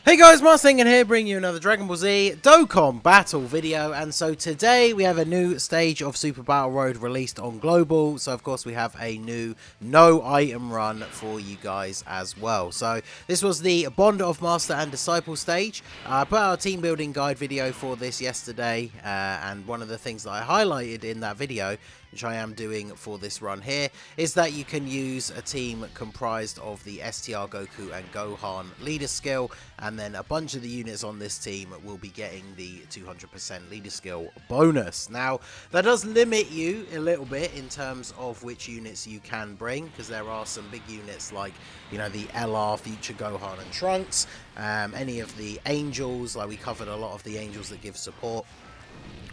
Hey guys, Marsing here, bringing you another Dragon Ball Z Dokkan battle video. And so today we have a new stage of Super Battle Road released on Global. So of course we have a new no item run for you guys as well. So this was the Bond of Master and Disciple stage. I put out a team building guide video for this yesterday, and one of the things that I highlighted in that video, which I am doing for this run here, is that you can use a team comprised of the STR Goku and Gohan leader skill, and then a bunch of the units on this team will be getting the 200% leader skill bonus. Now, that does limit you a little bit in terms of which units you can bring, because there are some big units like, you know, the LR, Future Gohan and Trunks, any of the Angels, like we covered a lot of the Angels that give support.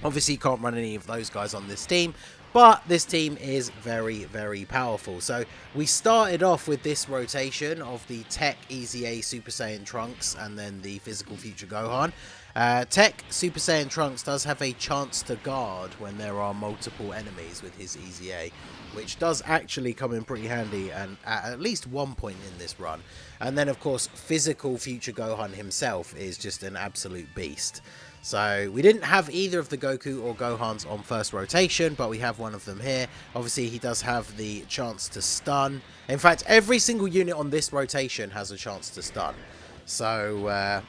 Obviously, you can't run any of those guys on this team, but this team is very, very powerful. So we started off with this rotation of the Tech EZA Super Saiyan Trunks and then the Physical Future Gohan. Tech Super Saiyan Trunks does have a chance to guard when there are multiple enemies with his EZA, which does actually come in pretty handy and at least one point in this run. And then, of course, Physical Future Gohan himself is just an absolute beast. So we didn't have either of the Goku or Gohans on first rotation, but we have one of them here. Obviously, he does have the chance to stun. In fact, every single unit on this rotation has a chance to stun. So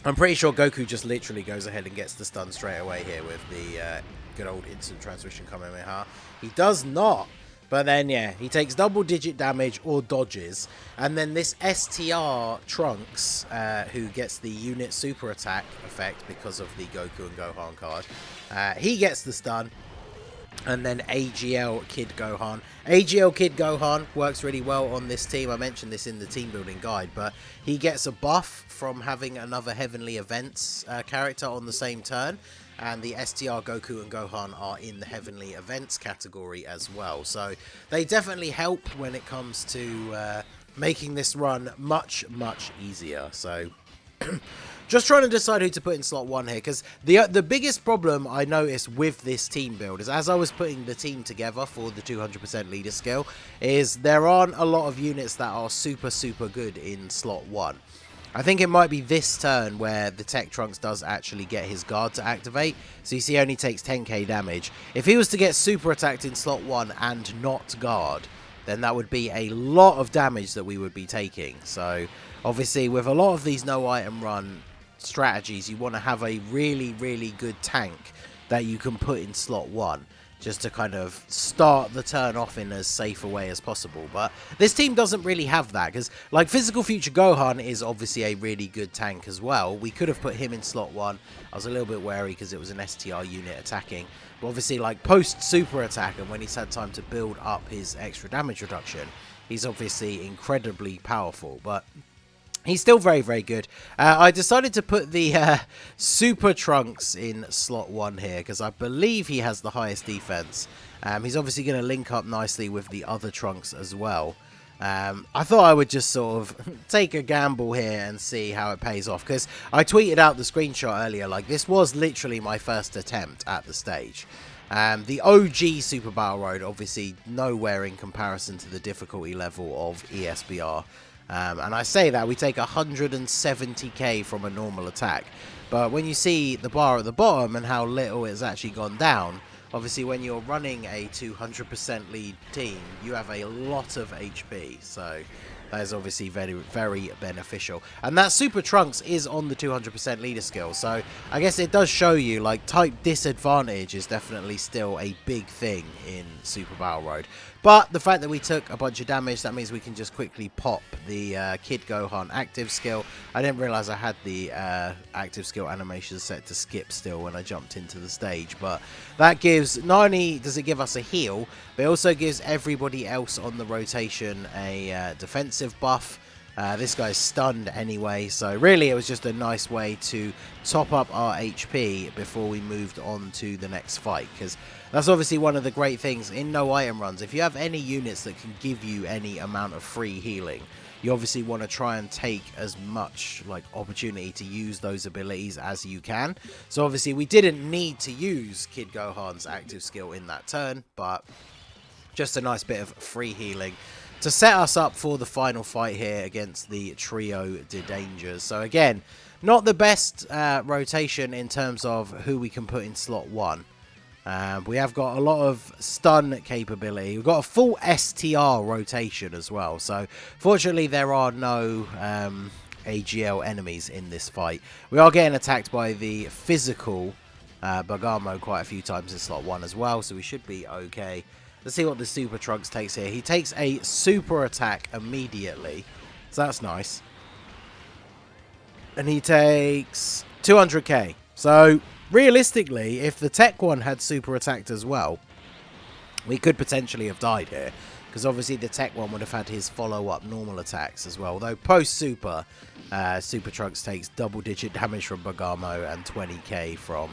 I'm pretty sure Goku just literally goes ahead and gets the stun straight away here with the good old instant transmission Kamehameha. He does not. But then, yeah, he takes double-digit damage or dodges. And then this STR Trunks, who gets the unit super attack effect because of the Goku and Gohan card, he gets the stun. And then AGL Kid Gohan. AGL Kid Gohan works really well on this team. I mentioned this in the team building guide, but he gets a buff from having another Heavenly Events character on the same turn. And the STR Goku and Gohan are in the Heavenly Events category as well. So they definitely help when it comes to making this run much, much easier. So just trying to decide who to put in slot 1 here, because the biggest problem I noticed with this team build is, as I was putting the team together for the 200% leader skill, is there aren't a lot of units that are super, super good in slot 1. I think it might be this turn where the Tech Trunks does actually get his guard to activate. So you see he only takes 10k damage. If he was to get super attacked in slot 1 and not guard, then that would be a lot of damage that we would be taking. So obviously with a lot of these no item run strategies, you want to have a really, really good tank that you can put in slot 1. Just to kind of start the turn off in as safe a way as possible. But this team doesn't really have that, because like Physical Future Gohan is obviously a really good tank as well. We could have put him in slot 1. I was a little bit wary because it was an STR unit attacking. But obviously, like post super attack and when he's had time to build up his extra damage reduction, he's obviously incredibly powerful. But he's still very, very good. I decided to put the Super Trunks in slot 1 here because I believe he has the highest defense. He's obviously going to link up nicely with the other Trunks as well. I thought I would just sort of take a gamble here and see how it pays off, because I tweeted out the screenshot earlier. Like, this was literally my first attempt at the stage. The OG Super Battle Road, obviously nowhere in comparison to the difficulty level of ESBR. And I say that we take 170k from a normal attack, but when you see the bar at the bottom and how little it's actually gone down, obviously when you're running a 200% lead team, you have a lot of HP, so that is obviously very, very beneficial. And that Super Trunks is on the 200% leader skill, so I guess it does show you, like, type disadvantage is definitely still a big thing in Super Battle Road. But the fact that we took a bunch of damage, that means we can just quickly pop the Kid Gohan active skill. I didn't realize I had the active skill animation set to skip still when I jumped into the stage. But that gives, not only does it give us a heal, but it also gives everybody else on the rotation a defensive buff. This guy's stunned anyway, so really it was just a nice way to top up our HP before we moved on to the next fight, because that's obviously one of the great things in no item runs. If you have any units that can give you any amount of free healing, you obviously want to try and take as much like opportunity to use those abilities as you can. So obviously we didn't need to use Kid Gohan's active skill in that turn, but just a nice bit of free healing. to set us up for the final fight here against the Trio de Dangers. So again, not the best rotation in terms of who we can put in slot 1. We have got a lot of stun capability. We've got a full STR rotation as well. So fortunately there are no AGL enemies in this fight. We are getting attacked by the physical Bergamo quite a few times in slot 1 as well. So we should be okay. Let's see what the Super Trunks takes here. He takes a super attack immediately. So that's nice. And he takes 200k. So realistically, if the tech one had super attacked as well, we could potentially have died here. Because obviously the tech one would have had his follow-up normal attacks as well. Although post-super, Super Trunks takes double-digit damage from Bergamo and 20k from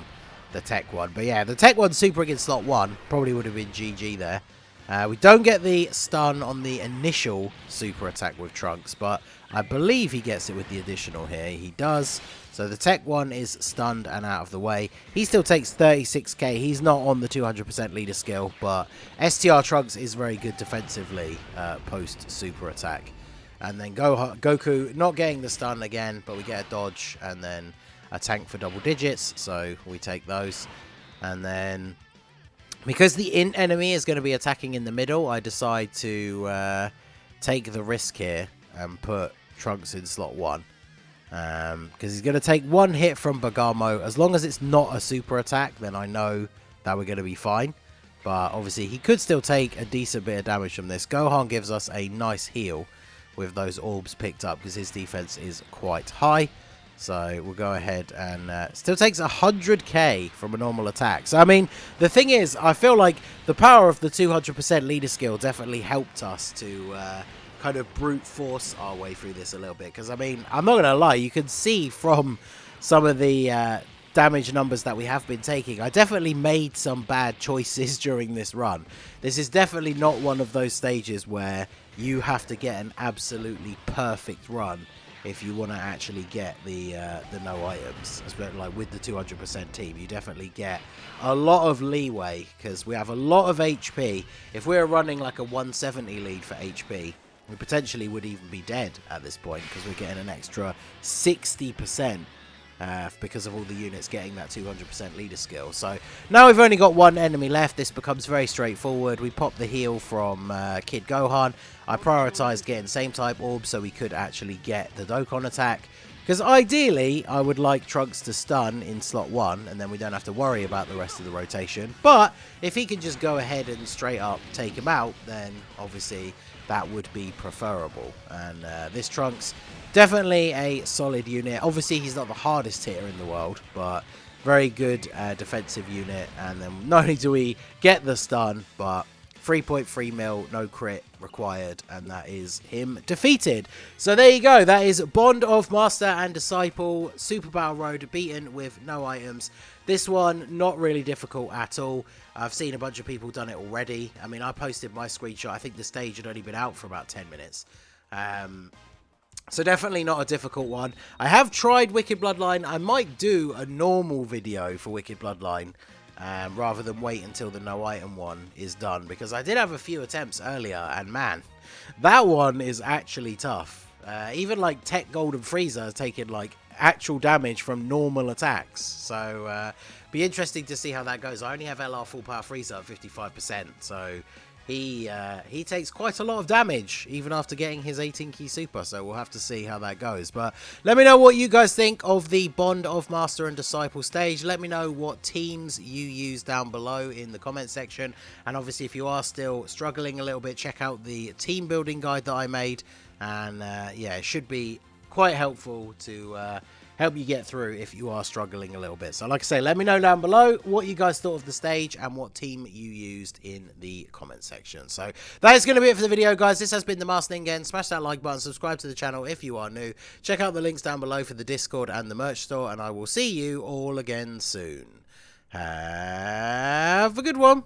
the tech one. But yeah, the tech one super against slot 1 probably would have been GG there. We don't get the stun on the initial super attack with Trunks, but I believe he gets it with the additional here. He does. So the tech one is stunned and out of the way. He still takes 36k. He's not on the 200% leader skill, but STR Trunks is very good defensively post super attack. And then Goku not getting the stun again, but we get a dodge and then a tank for double digits. So we take those. And then because the int enemy is going to be attacking in the middle, I decide to take the risk here and put Trunks in slot 1. Because he's going to take one hit from Bergamo. As long as it's not a super attack, then I know that we're going to be fine. But obviously, he could still take a decent bit of damage from this. Gohan gives us a nice heal with those orbs picked up because his defense is quite high. So we'll go ahead and still takes 100k from a normal attack. So, I mean, the thing is, I feel like the power of the 200% leader skill definitely helped us to kind of brute force our way through this a little bit. Because, I mean, I'm not going to lie, you can see from some of the damage numbers that we have been taking, I definitely made some bad choices during this run. This is definitely not one of those stages where you have to get an absolutely perfect run if you want to actually get the no items, especially like with the 200% team. You definitely get a lot of leeway because we have a lot of HP. If we're running like a 170 lead for HP, we potentially would even be dead at this point because we're getting an extra 60% because of all the units getting that 200% leader skill. So now we've only got one enemy left. This becomes very straightforward. We pop the heal from Kid Gohan. I prioritised getting same type orbs so we could actually get the Dokkan attack. Because ideally, I would like Trunks to stun in slot 1, and then we don't have to worry about the rest of the rotation. But if he can just go ahead and straight up take him out, then obviously that would be preferable. And this Trunks, definitely a solid unit. Obviously, he's not the hardest hitter in the world, but very good defensive unit. And then not only do we get the stun, but 3.3 mil, no crit required, and that is him defeated. So there you go. That is Bond of Master and Disciple, Super Battle Road, beaten with no items. This one, not really difficult at all. I've seen a bunch of people done it already. I mean, I posted my screenshot. I think the stage had only been out for about 10 minutes. So definitely not a difficult one. I have tried Wicked Bloodline. I might do a normal video for Wicked Bloodline rather than wait until the no item one is done, because I did have a few attempts earlier, and man, that one is actually tough. Even like Tech Golden Frieza has taken like actual damage from normal attacks, so be interesting to see how that goes. I only have LR Full Power Frieza at 55%, so he takes quite a lot of damage even after getting his 18 key super, so we'll have to see how that goes. But let me know what you guys think of the Bond of Master and Disciple stage. Let me know what teams you use down below in the comment section, and obviously if you are still struggling a little bit, check out the team building guide that I made, and yeah, it should be quite helpful to help you get through if you are struggling a little bit. So like I say, let me know down below what you guys thought of the stage and what team you used in the comment section. So that is going to be it for the video, guys. This has been the Master Ningen. Smash that like button, subscribe to the channel if you are new. Check out the links down below for the Discord and the merch store, and I will see you all again soon. Have a good one.